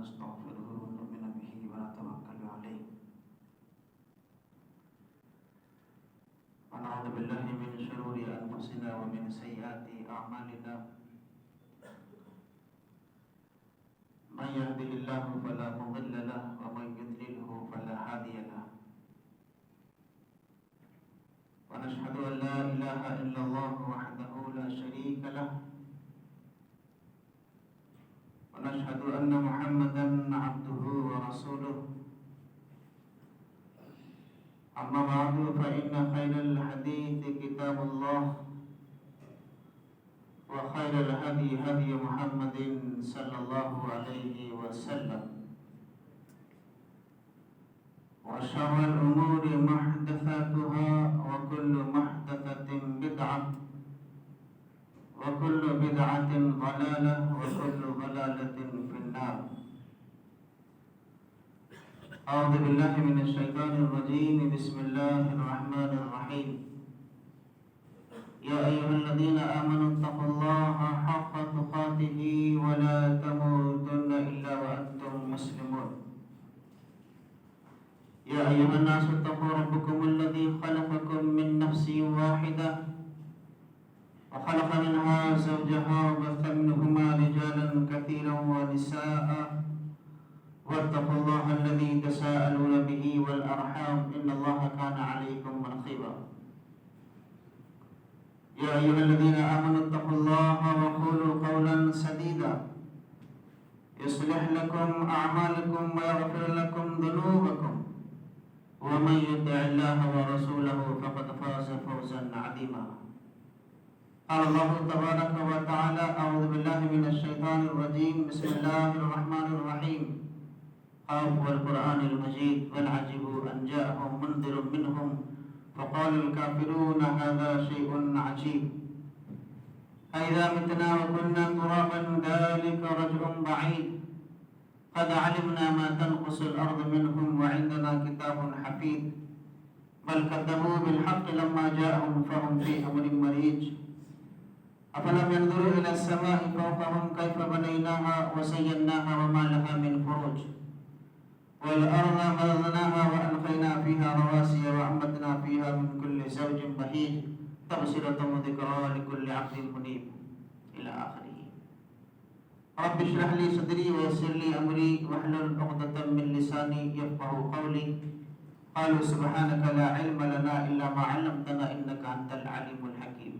ونستغفره ونؤمن به ونتوكل عليه ونعوذ بالله من شرور أنفسنا ومن سيئات أعمالنا من يهده الله فلا مضل له ومن يضلله فلا هادي له ونشهد أن لا إله إلا الله وحده لا شريك له ونشهد أن محمدا عبده ورسوله أما بعد فإن خير الحديث كتاب الله وخير الهدي هدي محمد صلى الله عليه وسلم وشر الأمور محدثاتها وكل محدثة بدعة وكل بدعة ضلالة وكل ضلالة في النار. أعوذ بالله من الشيطان الرجيم. بسم الله الرحمن الرحيم. يا أيها الذين آمنوا اتقوا الله حق تقاته ولا تموتن إلا وأنتم مسلمون. يا أيها الناس اتقوا ربكم الذي خلقكم من نفس واحدة وخلق منها زوجها وبث منهما رجالا كثيرا ونساء واتقوا الله الذي تساءلون به والأرحام إن الله كان عليكم رقيبا. يا أيها الذين آمنوا اتقوا الله وقولوا قولا سديدا يصلح لكم أعمالكم ويغفر لكم ذنوبكم ومن يطع الله ورسوله فقد فاز فوزا عظيما. قال الله تبارك وتعالى أعوذ بالله من الشيطان الرجيم. بسم الله الرحمن الرحيم. قاف والقرآن المجيد بل عجبوا أن جاءهم منذر منهم فقال الكافرون هذا شيء عجيب أئذا متنا وكنا ترابا ذلك رجع بعيد قد علمنا ما تنقص الأرض منهم وعندنا كتاب حفيظ بل كذبوا بالحق لما جاءهم فهم في أمر مريج أفلم ينظروا إلى السماء فوقهم كيف بنيناها وزيناها وما لها من فروج والأرض مددناها وألقينا فيها رواسي وأنبتنا فيها من كل زوج بهيج تبصرة وذكرى لكل عبد منيب إلى آخره. رب اشرح لي صدري ويسر لي أمري واحلل عقدة من لساني يفقهوا قولي. قالوا سبحانك لا علم لنا إلا ما علمتنا إنك أنت العليم الحكيم.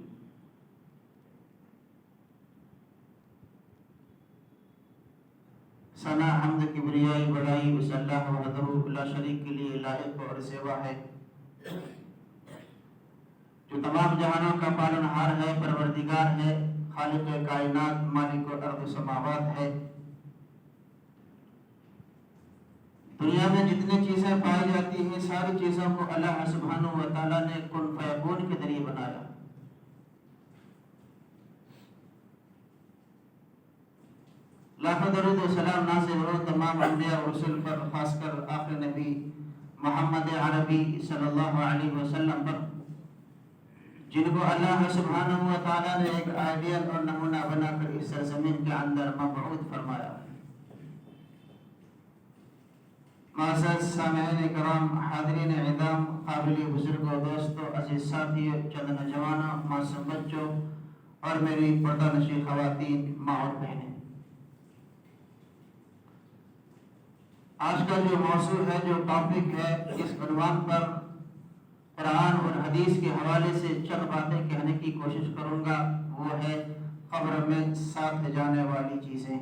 ثنا حمد کبریائی بڑائی بس اللہ وحدہ لا شریک کے لیے لائق اور سوا ہے جو تمام جہانوں کا پالنہار ہے، پروردگار ہے، خالق کائنات، مالک ارض و سماوات ہے. دنیا میں جتنی چیزیں پائی جاتی ہیں ساری چیزوں کو اللہ سبحانہ و تعالیٰ نے کن فیکون کے ذریعے بنایا. لاکھوں درود و سلام نازل ہو تمام انبیاء و رسول پر، خاص کر آخر نبی محمد عربی صلی اللہ علیہ وسلم پر، جن کو اللہ سبحانہ و تعالیٰ نے ایک آئیڈیل اور نمونہ بنا کر اس سرزمین کے اندر مبعوث فرمایا. معزز سامعین کرام، حاضرین اعظام، قابل بزرگوں، دوستوں، عزیز ساتھیوں، چند نوجوانوں، معصوم بچوں اور میری پردہ نشین خواتین، ماں اور بہنیں، آج کا جو موضوع ہے، جو ٹاپک ہے، اس عنوان پر قرآن اور حدیث کے حوالے سے چند باتیں کہنے کی کوشش کروں گا. وہ ہے قبر میں ساتھ جانے والی چیزیں.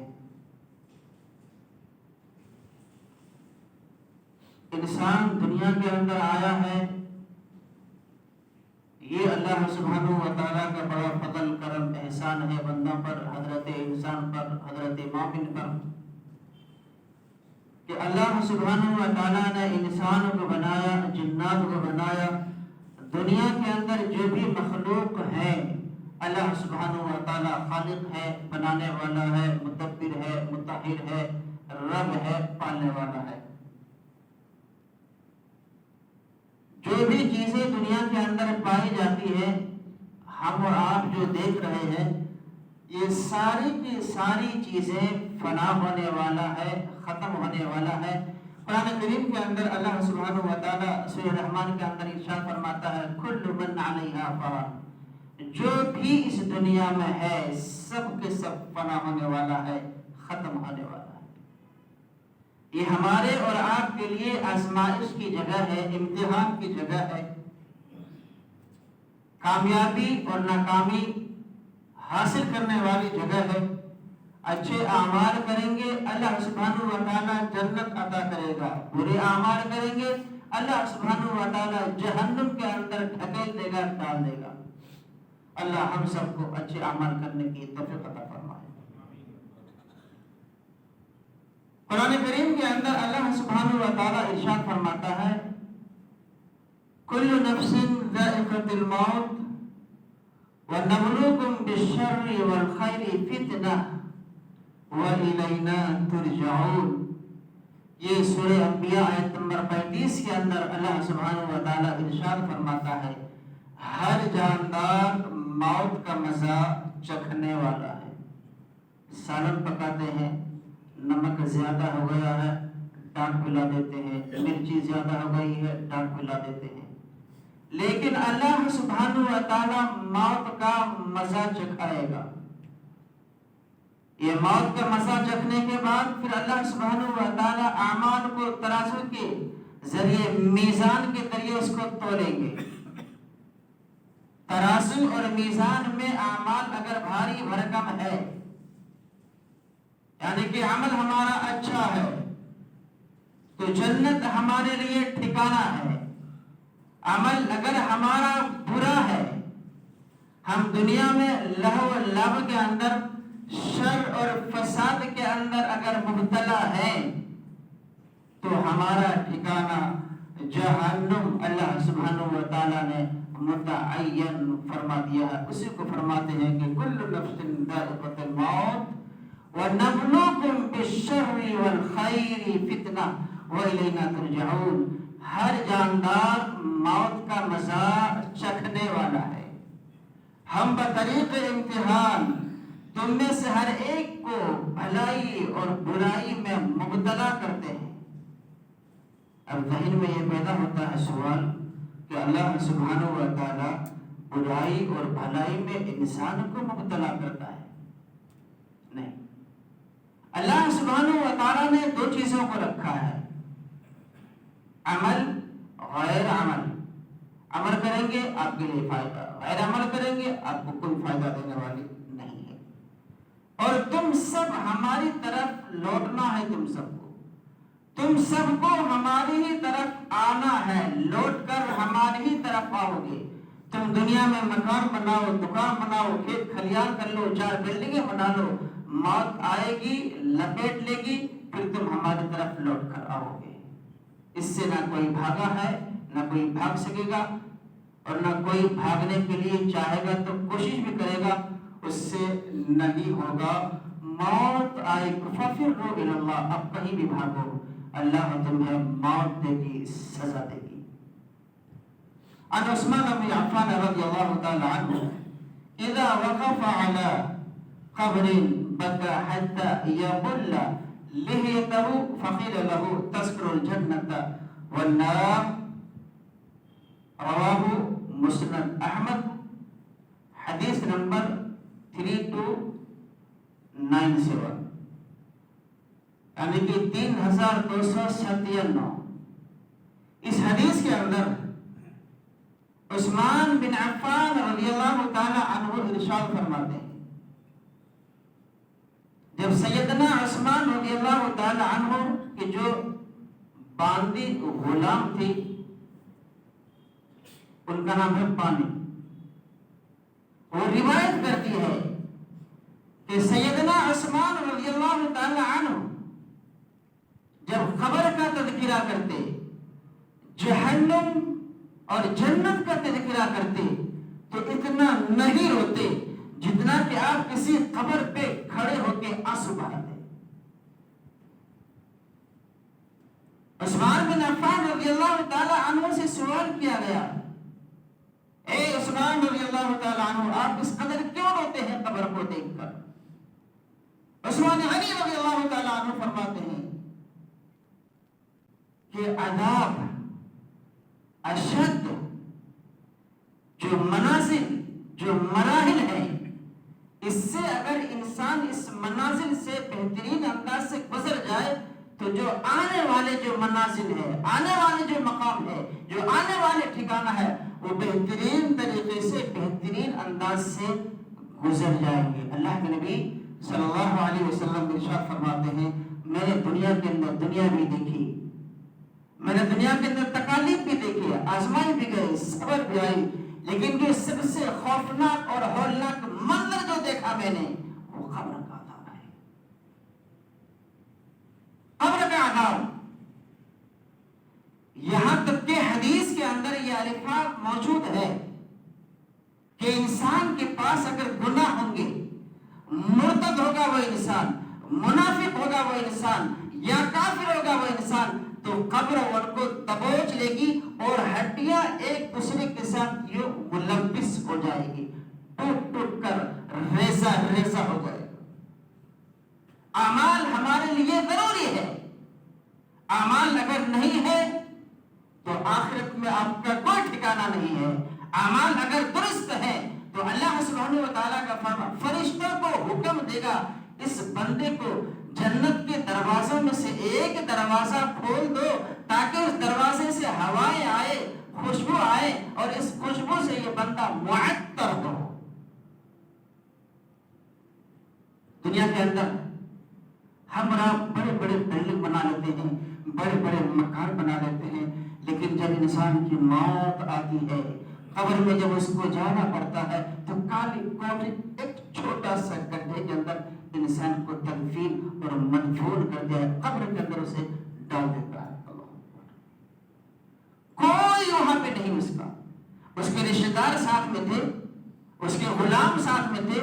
انسان دنیا کے اندر آیا ہے، یہ اللہ سبحانہ و تعالیٰ کا بڑا فضل کرم احسان ہے بندوں پر، حضرت انسان پر، حضرت مومن پر، کہ اللہ سبحانہ و تعالیٰ نے انسان کو بنایا، جنات کو بنایا. دنیا کے اندر جو بھی مخلوق ہے اللہ سبحانہ و تعالیٰ خالق ہے، بنانے والا ہے، مدبر ہے، مطہر ہے، رب ہے، پالنے والا ہے. جو بھی چیزیں دنیا کے اندر پائی جاتی ہے، ہم اور آپ جو دیکھ رہے ہیں، یہ ساری کی ساری چیزیں فنا ہونے والا ہے، ختم ہونے والا ہے۔ قرآن کریم کے اندر اللہ سبحانہ و تعالیٰ سورہ رحمان کے اندر ارشاد فرماتا ہے کل من علیہا فان، جو بھی اس دنیا میں ہے سب کے سب فنا ہونے والا ہے، ختم ہونے والا ہے۔ یہ ہمارے اور آپ کے لیے آزمائش کی جگہ ہے، امتحان کی جگہ ہے۔ کامیابی اور ناکامی حاصل کرنے والی جگہ ہے۔ اچھے اعمال کریں گے اللہ سبحانہ و تعالیٰ جنت عطا کرے گا، برے اعمال کریں گے اللہ سبحانہ و تعالیٰ جہنم کے اندر ڈھکیل دے گا، ڈال دے گا۔ اللہ ہم سب کو اچھے اعمال کرنے کی توفیق عطا فرمائے۔ قرآن کریم کے اندر اللہ سبحانہ و تعالیٰ ارشاد فرماتا ہے کل نفس ذائقۃ الموت وَنَبْلُوكُمْ بِالشَّرِّ وَالْخَيْرِ فِتْنَةً وَإِلَيْنَا تُرْجَعُونَ۔ یہ سورہ انبیاء آیت نمبر 35 کے اندر اللہ سبحانہ و تعالیٰ ارشاد فرماتا ہے ہر جاندار موت کا مزہ چکھنے والا ہے۔ سالن پکاتے ہیں، نمک زیادہ ہو گیا ہے ڈانٹ پلا دیتے ہیں، مرچی زیادہ ہو گئی ہے ڈانٹ پلا دیتے ہیں، لیکن اللہ سبحانہ و تعالیٰ موت کا مزہ چکھائے گا۔ یہ موت کا مزہ چکھنے کے بعد پھر اللہ سبحانہ و تعالیٰ اعمال کو ترازو کے ذریعے، میزان کے ذریعے اس کو تولیں گے۔ ترازو اور میزان میں اعمال اگر بھاری بھرکم ہے، یعنی کہ عمل ہمارا اچھا ہے تو جنت ہمارے لیے ٹھکانہ ہے۔ عمل اگر ہمارا برا ہے، ہم دنیا میں لہو و لعب کے اندر، شر اور فساد کے اندر اگر مبتلا ہیں تو ہمارا ٹھکانہ جہنم اللہ سبحانہ و تعالیٰ نے متعین فرما دیا ہے۔ اسی کو فرماتے ہیں کہ کل نفس ذائقۃ الموت وَنَبْلُوكُمْ بِالشَّرِّ وَالْخَيْرِ فِتْنَةً وَإِلَيْنَا تُرْجَعُونَ۔ ہر جاندار موت کا مزہ چکھنے والا ہے۔ ہم بطریق امتحان تم میں سے ہر ایک کو بھلائی اور برائی میں مبتلا کرتے ہیں۔ اب ذہن میں یہ پیدا ہوتا ہے سوال کہ اللہ سبحانہ و تعالیٰ برائی اور بھلائی میں انسان کو مبتلا کرتا ہے؟ نہیں، اللہ سبحانہ و تعالیٰ نے دو چیزوں کو رکھا ہے، عمل غیر عمل۔ عمل کریں گے آپ کے لیے فائدہ، غیر عمل کریں گے آپ کو کوئی فائدہ دینے والی نہیں ہے۔ اور تم سب ہماری طرف لوٹنا ہے، تم سب کو ہماری ہی طرف آنا ہے، لوٹ کر ہماری ہی طرف آؤ گے۔ تم دنیا میں مکان بناؤ، دکان بناؤ، کھیت کھلیان کر لو، 4 بلڈنگیں بنا لو، موت آئے گی، لپیٹ لے گی، پھر تم ہماری طرف لوٹ کر آؤ گے۔ اس سے نہ کوئی بھاگا ہے، نہ کوئی بھاگ سکے گا، اور نہ کوئی بھاگنے کے لیے چاہے گا تو کوشش بھی کرے گا، اس سے نہیں ہوگا۔ موت آئے فَفِرُّوا إِلَى اللَّهِ، اب کہیں بھی بھاگو، اللہ تمہیں موت دے گی، سزا دے گی۔ عن عثمان بن عفان رضی اللہ تعالی عنہ اذا وقف على قبر بكى حتى يبل لحيته فقيل له تذكر الجنة والنار، رواہ مسند احمد، حدیث نمبر 3297، یعنی کہ 3297۔ اس حدیث کے اندر عثمان بن عفان رضی اللہ تعالی عنہ ارشاد فرماتے ہیں جب سیدنا عثمان رضی اللہ تعالی عنہ کی جو باندی غلام تھی، ان کا نام ہے پانی، وہ روایت کرتی ہے کہ سیدنا عثمان رضی اللہ تعالی عنہ جب قبر کا تذکرہ کرتے، جہنم اور جنت کا تذکرہ کرتے، تو اتنا نہیں روتے جتنا کہ آپ کسی قبر پہ کھڑے ہو کے آنسو بہاتے۔ عثمان بن عفان رضی اللہ تعالی عنہ سے سوال کیا گیا، اے عثمان رضی اللہ تعالیٰ عنہ، آپ اس قدر کیوں روتے ہیں قبر کو دیکھ کر؟ عثمان غنی رضی اللہ تعالیٰ عنہ فرماتے ہیں کہ عذاب اشد جو منازل، جو مراحل ہے، اس سے اگر انسان اس منازل سے بہترین انداز سے گزر جائے تو جو آنے والے جو منازل ہے، آنے والے جو مقام ہے، جو آنے والے ٹھکانہ ہے، وہ بہترین طریقے سے، بہترین انداز سے گزر جائیں گے۔ اللہ کے نبی صلی اللہ علیہ وسلم ارشاد فرماتے ہیں، میں نے دنیا کے اندر دنیا بھی دیکھی، میں نے دنیا کے اندر تکالیف بھی دیکھی، آزمائی بھی گئی، صبر بھی آئی، لیکن جو سب سے خوفناک اور ہولناک منظر جو دیکھا میں نے، وہ قبر کا عذاب ہے۔ قبر کا عذاب، یہاں تک کہ حدیث کے اندر یہ الفاظ موجود ہے کہ انسان کے پاس اگر گناہ ہوں گے، مرتد ہوگا وہ انسان، منافق ہوگا وہ انسان، یا کافر ہوگا وہ انسان، تو قبر ان کو دبوچ لے گی اور ہڈیاں ایک دوسرے کے ساتھ یہ ملبس ہو جائے گی، ٹوٹ ٹوٹ کر ریزہ ریزہ ہو جائے گا۔ اعمال ہمارے لیے ضروری ہے، اعمال اگر نہیں ہے تو آخرت میں آپ کا کوئی ٹھکانہ نہیں ہے۔ اعمال اگر درست ہے تو اللہ سبحانہ و تعالیٰ کا فرشتوں کو حکم دے گا، اس بندے کو جنت کے دروازوں میں سے ایک دروازہ کھول دو تاکہ اس دروازے سے ہوائیں آئے، خوشبو آئے، اور اس خوشبو سے یہ بندہ معطر ہو۔ دنیا کے اندر ہم بڑے بڑے بلڈنگ بنا لیتے ہیں، بڑے بڑے مکان بنا لیتے ہیں، لیکن جب انسان کی موت آتی ہے، قبر میں جب اس کو جانا پڑتا ہے، تو کالی کوٹھی ایک چھوٹا سا گڈھے کے اندر انسان کو تدفین اور مدفون کر دیا ہے، قبر کے اندر اسے ڈال دیتا ہے۔ کوئی وہاں پہ نہیں اس کا، اس کے رشتہ دار ساتھ میں تھے، اس کے غلام ساتھ میں تھے،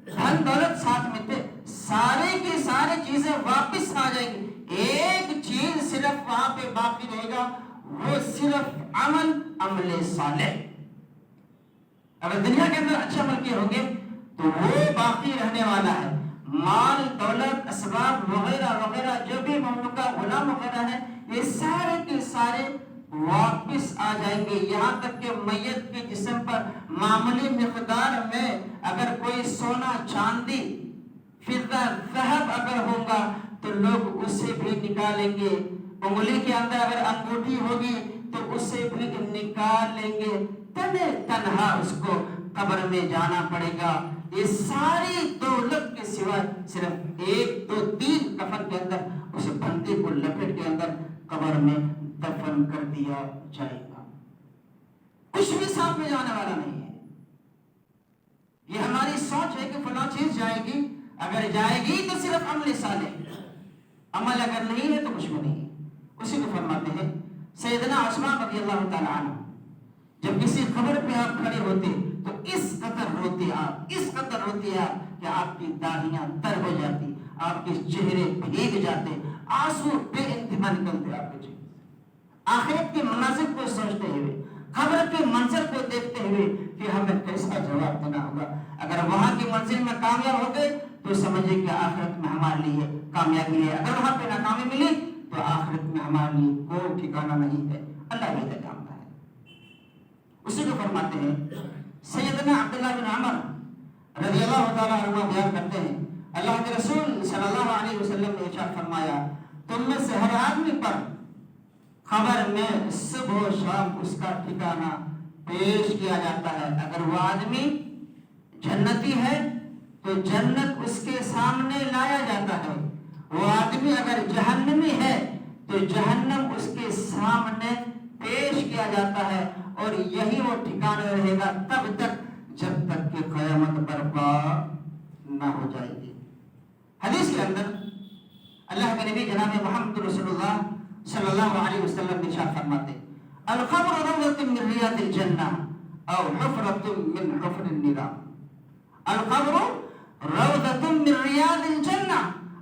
دھن دولت ساتھ میں تھے، سارے کی ساری چیزیں واپس آ جائیں گی، ایک چیز صرف وہاں پہ باقی رہے گا، وہ صرف عمل صالح۔ اگر دنیا کے اندر اچھے عمل کیے ہوں گے تو وہ باقی رہنے والا ہے، مال دولت اسباب وغیرہ وغیرہ جو بھی مملوکہ غلام وغیرہ ہے، یہ سارے کے سارے واپس آ جائیں گے، یہاں تک کہ میت کے جسم پر معمولی مقدار میں اگر کوئی سونا چاندی فضہ ذہب اگر ہوگا تو لوگ اسے بھی نکالیں گے، انگلی کے اندر اگر انگوٹھی ہوگی تو اسے بھی نکال لیں گے، تنے تنہا اس کو قبر میں جانا پڑے گا۔ یہ ساری دولت کے سوا صرف ایک دو تین کفن کے اندر اس بندے کو لپٹ کے اندر قبر میں دفن کر دیا جائے گا، کچھ بھی ساتھ میں جانے والا نہیں ہے۔ یہ ہماری سوچ ہے کہ فلاں چیز جائے گی، اگر جائے گی تو صرف عمل صالح، عمل اگر نہیں ہے تو کچھ بھی نہیں۔ اسی کو فرماتے ہیں سیدنا عثمان رضی اللہ تعالیٰ عنہ، جب کسی قبر پہ آپ کھڑے ہوتے تو اس قدر روتے آپ، اس قدر روتے آپ کہ آپ کی داڑھیاں تر ہو جاتی، آپ کے چہرے بھیگ جاتے، آنسو بے انتہا نکلتے آپ کے چہرے۔ آخرت کے مناظر کو سوچتے ہوئے، قبر کے منظر کو دیکھتے ہوئے کہ ہمیں کیسا جواب دینا ہوگا۔ اگر وہاں کی منزل میں کامیاب ہو گئے تو سمجھے کہ آخرت میں ہمارے لیے کامیابی ہے، اگر وہاں پہ ناکامی ملی تو آخرت میں ہمارے لیے کوئی ٹھکانہ نہیں ہے، اللہ بہتر جانتا ہے۔ اسی کو فرماتے ہیں سیدنا عبداللہ بن عمر رضی اللہ تعالیٰ عنہ بیان کرتے ہیں، اللہ کے رسول صلی اللہ علیہ وسلم نے ارشاد فرمایا، تم میں سے ہر آدمی پر قبر میں صبح و شام اس کا ٹھکانہ پیش کیا جاتا ہے۔ اگر وہ آدمی جنتی ہے تو جنت اس کے سامنے لایا جاتا ہے، وہ آدمی اگر جہنمی ہے تو جہنم اس کے سامنے پیش کیا جاتا ہے، اور یہی وہ ٹھکانہ رہے گا تب تک جب تک کہ قیامت برپا نہ ہو جائے گی۔ حدیث کے اندر اللہ کے نبی جناب محمد رسول اللہ صلی اللہ علیہ وسلم ارشاد فرماتے ہیں، القبر روضۃ من ریاض الجنہ او حفرۃ من حفر النیران۔ القبر روضۃ من ریاض الجنہ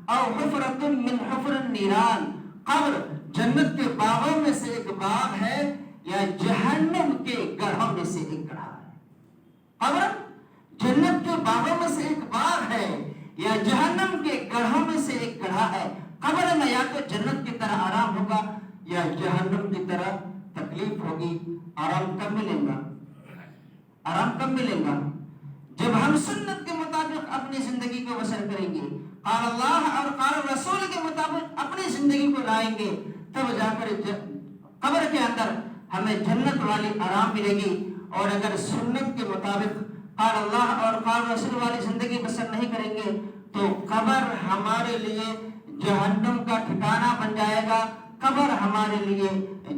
او حفرۃ من حفر النیران۔ قبر جنت کے باغوں میں سے ایک باغ ہے یا جہنم کے گڑھوں میں سے ایک گڑھا ہے۔ قبر جنت کے باغوں میں سے ایک باغ ہے یا جہنم کے گڑھوں میں سے ایک گڑھا ہے. قبر میں یا تو جنت کی طرح آرام ہوگا یا جہنم کی طرح تکلیف ہوگی. آرام کب ملے گا؟ آرام کب ملے گا؟ جب ہم سنت کے مطابق اپنی زندگی کو بسر کریں گے، قال اللہ اور قال رسول کے مطابق اپنی زندگی کو لائیں گے، تب جا کر قبر کے اندر ہمیں جنت والی آرام ملے گی. اور اگر سنت کے مطابق قال اللہ اور قال رسول والی زندگی بسر نہیں کریں گے تو قبر ہمارے لیے جہنم کا ٹھکانہ بن جائے گا، قبر ہمارے لیے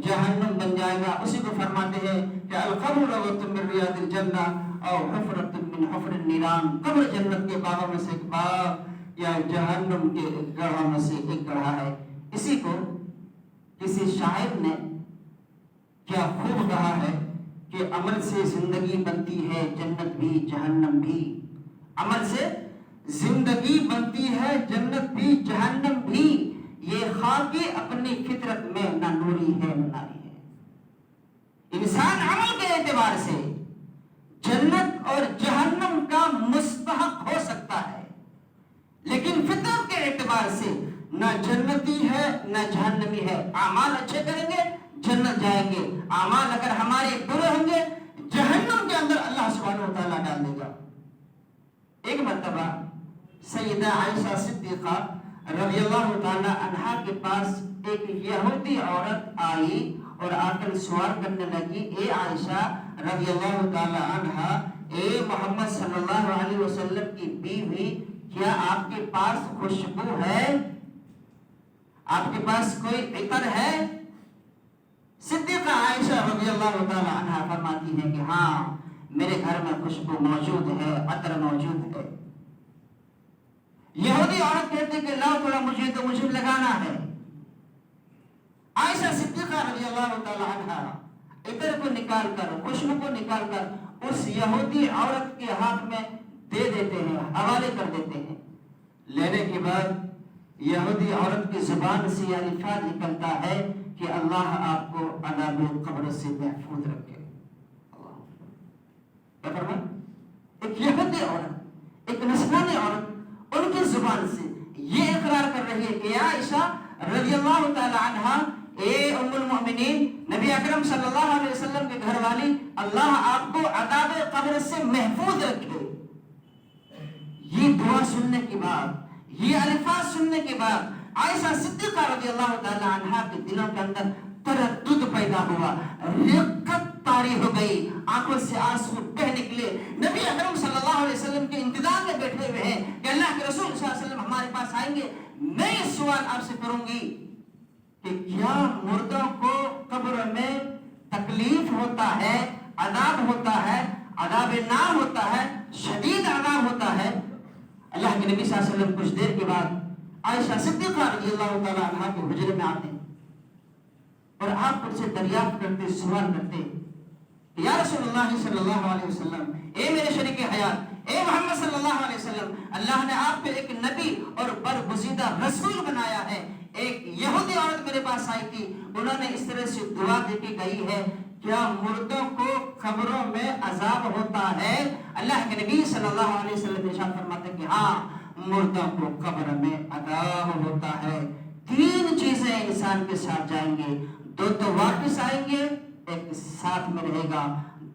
جہنم بن جائے گا. اسی کو فرماتے ہیں کہ القبر روضۃ من ریاض الجنہ او حفرۃ من حفر النیران. قبر جنت کے باغوں میں سے ایک باغ یا جہنم کے گڑھوں میں سے ایک گڑھا ہے. اسی کو کسی شاعر نے کیا خوب کہا ہے کہ عمل سے زندگی بنتی ہے جنت بھی جہنم بھی. عمل سے زندگی بنتی ہے جنت بھی جہنم بھی. یہ خاکی اپنی فطرت میں نہ نوری ہے نہ ناری ہے. انسان عمل کے اعتبار سے جنت اور جہنم کا مستحق ہو سکتا ہے، لیکن فطرت کے اعتبار سے نہ جنتی ہے نہ جہنمی ہے. اعمال اچھے کریں گے جنت جائیں گے، اعمال اگر ہمارے برے ہوں گے جہنم کے اندر اللہ سبحانہ وتعالیٰ ڈال دے گا. ایک مرتبہ سیدہ عائشہ صدیقہ رضی اللہ تعالی عنہا کے پاس ایک یہودی عورت آئی اور آ کر سوال کرنے لگی، اے عائشہ رضی اللہ تعالی عنہا، اے محمد صلی اللہ علیہ وسلم کی بیوی، کیا آپ کے پاس خوشبو ہے؟ آپ کے پاس کوئی عطر ہے؟ صدیقہ عائشہ رضی اللہ تعالی عنہا فرماتی ہے کہ ہاں، میرے گھر میں خوشبو موجود ہے، عطر موجود ہے. یہودی عورت کہتے کہ لاؤ تھوڑا مجھے لگانا ہے. عائشہ صدیقہ رضی اللہ تعالی عنہا عطر کو نکال کر، خوشبو کو نکال کر اس یہودی عورت کے ہاتھ میں دے دیتے ہیں، حوالے کر دیتے ہیں. لینے کے بعد یہودی عورت کی زبان سے یہ الفاظ نکلتا ہے کہ اللہ آپ کو عذاب قبر سے محفوظ رکھے. کیا فرمایا؟ ایک یہودی عورت، ایک نصرانی عورت ان کی زبان سے یہ اقرار کر رہی ہے کہ عائشہ رضی اللہ تعالی عنہا، اے ام المؤمنین، نبی اکرم صلی اللہ علیہ وسلم کے گھر والی، اللہ آپ کو عذاب قبر سے محفوظ رکھے. یہ دعا سننے کے بعد، یہ الفاظ سننے کے بعد عائشہ صدیقہ رضی اللہ تعالی عنہا کے دلوں کے اندر تردد پیدا ہوا، رقت طاری ہو گئی، آنکھوں سے آنسو بہہ نکلے. نبی اکرم صلی اللہ علیہ وسلم کے انتظار میں بیٹھے ہوئے ہیں کہ اللہ کے رسول صلی اللہ علیہ وسلم ہمارے پاس آئیں گے. میں یہ سوال آپ سے کروں گی کہ کیا مردوں کو قبر میں تکلیف ہوتا ہے، عذاب ہوتا ہے، عذاب نار ہوتا ہے، شدید عذاب ہوتا ہے؟ اللہ کے نبی صلی اللہ علیہ وسلم کچھ دیر کے بعد عائشہ صدیقہ رضی اللہ تعالی عنہا کے حجرے میں آتے اور آپ ان سے دریافت کرتے، سوال کرتے، یا رسول اللہ صلی اللہ علیہ وسلم، اے میرے شریک حیات، اے محمد صلی اللہ علیہ وسلم، اللہ نے آپ کو ایک نبی اور برگزیدہ رسول بنایا ہے. ایک یہودی عورت میرے پاس آئی تھی، انہوں نے اس طرح سے دعا دے کے گئی ہے، کیا مردوں کو قبروں میں عذاب ہوتا ہے؟ اللہ کے نبی صلی اللہ علیہ وسلم ارشاد فرماتے ہیں کہ ہاں، مردوں کو قبر میں عذاب ہوتا ہے. 3 چیزیں انسان کے ساتھ جائیں گے، 2 تو واپس آئیں گے، ایک ساتھ میں رہے گا.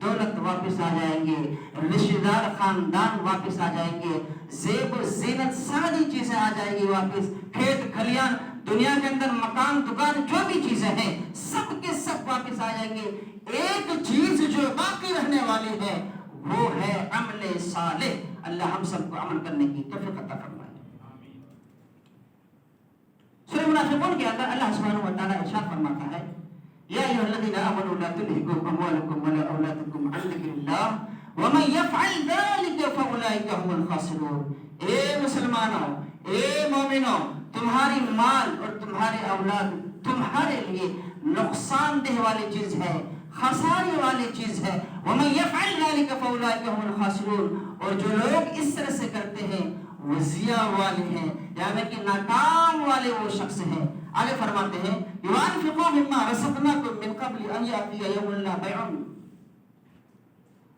دولت واپس آ جائیں گے، رشتہ دار خاندان واپس آ جائیں گے، زیب و زینت ساری چیزیں آ جائیں گی واپس، کھیت کھلیان، دنیا کے اندر مکان دکان جو بھی چیزیں ہیں سب کے سب واپس آ جائیں گے. ایک چیز جو باقی رہنے والی ہے وہ ہے عمل صالح. اللہ ہم سب کو عمل کرنے کی توفیق عطا فرمائے. سورہ منافقون کے اندر اللہ سبحانہ و تعالیٰ ارشاد فرماتا ہے، یا ایھا الذین آمنوا لا تلھکم اموالکم ولا اولادکم عن ذکر اللہ ومن یفعل ذلک فاولئک هم الخاسرون. اے مسلمانوں، اے مومنوں، تمہاری مال اور تمہارے اولاد تمہارے لیے نقصان دہ والی چیز ہے، خسارے والی چیز ہے. ومن یفعل ذلک فاولئک هم الخاسرون. اور جو لوگ اس طرح سے کرتے ہیں وہ ضیاء والے ہیں، یعنی کہ ناکام والے وہ شخص ہیں. آگے فرماتے ہیں، وَأَنفِقُوا مِمَّا رَزَقْنَاكُم مِّن قَبْلِ أَن يَأْتِيَ يَوْمٌ لَّا بَيْعٌ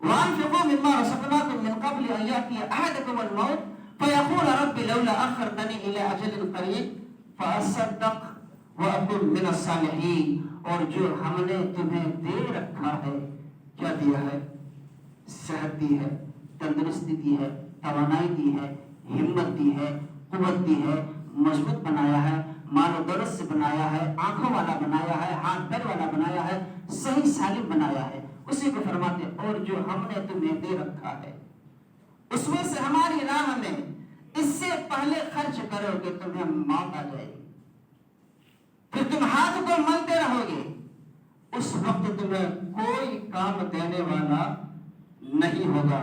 وانفقوا مما رزقناكم من قبل ان ياتي احدكم الموت فيقول رب لولا اخرتنی الى اجل قریب فاصدق واکن من الصالحین. اور جو ہم نے تمہیں دے رکھا ہے، کیا دیا ہے؟ صحت دی ہے، تندرستی دی ہے، توانائی دی ہے، ہمت دی ہے، قوت دی ہے، مضبوط بنایا ہے، مال و دولت سے بنایا ہے، آنکھوں والا بنایا ہے، ہاتھ پیر والا بنایا ہے، صحیح سالم بنایا ہے. اسی کو فرماتے اور جو ہم نے تمہیں دے رکھا ہے اس میں سے ہماری راہ میں اس سے پہلے خرچ کرو گے تمہیں موت آ جائے گی، پھر تم ہاتھ کو ملتے رہو گے، اس وقت تمہیں کوئی کام دینے والا نہیں ہوگا.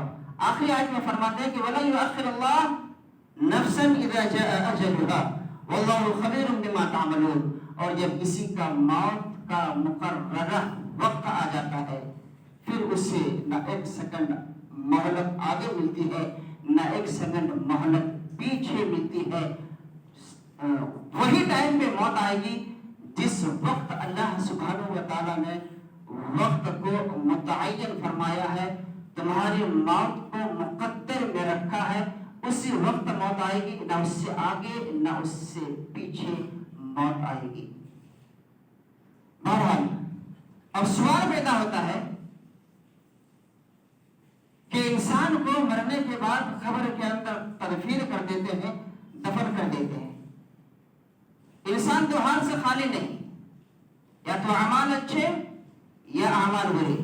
آخری آیت میں فرماتے ہیں کہ وَلَا يُؤَخِّرُ اللَّهُ نَفْسًا إِذَا جَاءَ أَجَلُهَا وَاللَّهُ خَبِيرٌ بِمَا تَعْمَلُونَ. اور جب کسی کا موت کا مقررہ وقت آ جاتا ہے پھر اسے نہ ایک سیکنڈ مہلت آگے ملتی ہے نہ ایک سیکنڈ مہلت پیچھے ملتی ہے. وہی ٹائم پہ موت آئے گی جس وقت اللہ سبحانہ و تعالیٰ نے وقت کو متعین فرمایا ہے، تمہاری موت کو مقدر میں رکھا ہے. اسی وقت موت آئے گی، نہ اس سے آگے نہ اس سے پیچھے موت آئے گی. بہرحال اب سوال پیدا ہوتا ہے کہ انسان کو مرنے کے بعد قبر کے اندر تدفین کر دیتے ہیں، دفن کر دیتے ہیں. انسان تو حال سے خالی نہیں، یا تو اعمال اچھے یا اعمال برے.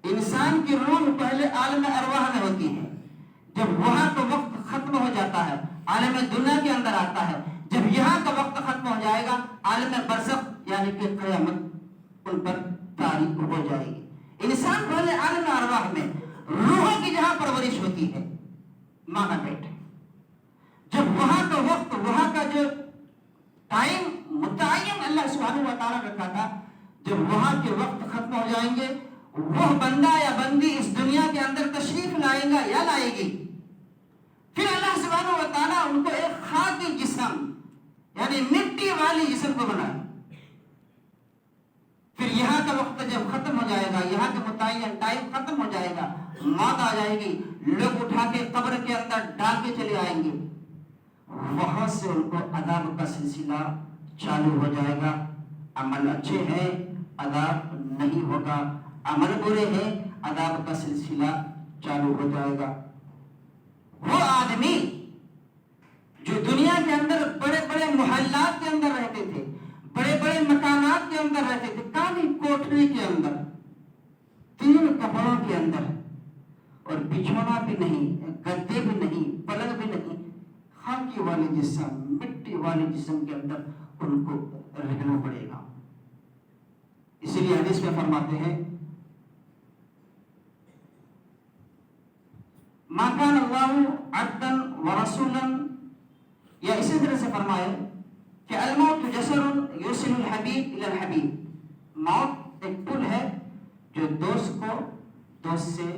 انسان کی روح پہلے عالم ارواح میں ہوتی ہے، جب وہاں کا وقت ختم ہو جاتا ہے عالم دنیا کے اندر آتا ہے. جب یہاں کا وقت ختم ہو جائے گا عالم برزخ یعنی کہ قیامت ان پر تاریخ ہو جائے گی. انسان پہلے عالم ارواح میں روحوں کی جہاں پرورش ہوتی ہے ماں کا پیٹ، جب وہاں کا وقت وہاں کا جو ٹائم متعین اللہ سبحانہ و تعالیٰ رکھا تھا، جب وہاں کے وقت ختم ہو جائیں گے وہ بندہ یا بندی اس دنیا کے اندر تشریف لائے گا یا لائے گی، پھر اللہ سبحانہ و تعالیٰ ان کو ایک خاکی جسم یعنی مٹی والی جسم کو بنائے. پھر یہاں کا وقت جب ختم ہو جائے گا، یہاں کا متعین ٹائم ختم ہو جائے گا، موت آ جائے گی، لوگ اٹھا کے قبر کے اندر ڈال کے چلے آئیں گے. وہاں سے ان کو عذاب کا سلسلہ چالو ہو جائے گا. عمل اچھے ہیں عذاب نہیں ہوگا، عمل برے ہیں عذاب کا سلسلہ چالو ہو جائے گا. وہ آدمی جو دنیا کے اندر بڑے بڑے محلات کے اندر رہتے تھے، بڑے بڑے مکانات کے اندر رہتے تھے، کالی کوٹری کے اندر، 3 کپڑوں کے اندر، اور بچھونا بھی نہیں، گدے بھی نہیں، پلنگ بھی نہیں، خاکی والے جسم مٹی والے جسم کے اندر ان کو رہنا پڑے گا. اسی لیے حدیث میں فرماتے ہیں ما کان اللہ عبدا ورسولا، یا اسی طرح سے فرمائے کہ الموت جسر یوصل الحبیب الی الحبیب. موت ایک پل ہے جو دوست کو دوست سے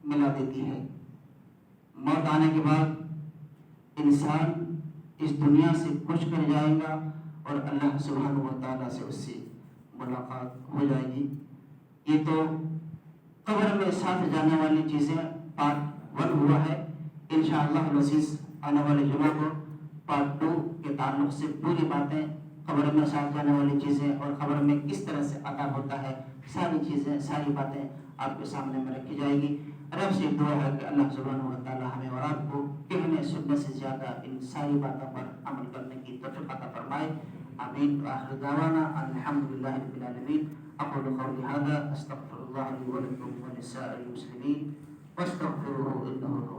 ملا دیتی ہے. موت آنے کے بعد انسان اس دنیا سے کچھ کر جائے گا اور اللہ سبحانہ و تعالیٰ سے اس سے ملاقات ہو جائے گی. یہ تو قبر میں ساتھ جانے والی چیزیں پارٹ 1 ہوا ہے. انشاءاللہ العزیز آنے والے جمعہ کو پارٹ 2 کے تعلق سے پوری باتیں قبر میں ساتھ جانے والی چیزیں اور قبر میں کس طرح سے عطا ہوتا ہے، ساری چیزیں ساری باتیں آپ کے سامنے میں رکھی جائے گی. رب سے دعا ہے کہ اللہ سبحانہ و تعالیٰ ہمیں اور آپ کو کہنے سننے سے زیادہ ان ساری باتوں پر عمل کرنے کی توفیق عطا فرمائے. آمین. وآخر دعوانا الحمدللہ رب العالمین. اقول قولی هذا استغفر الله لي ولكم ولسائر المسلمين واستغفروه انه هو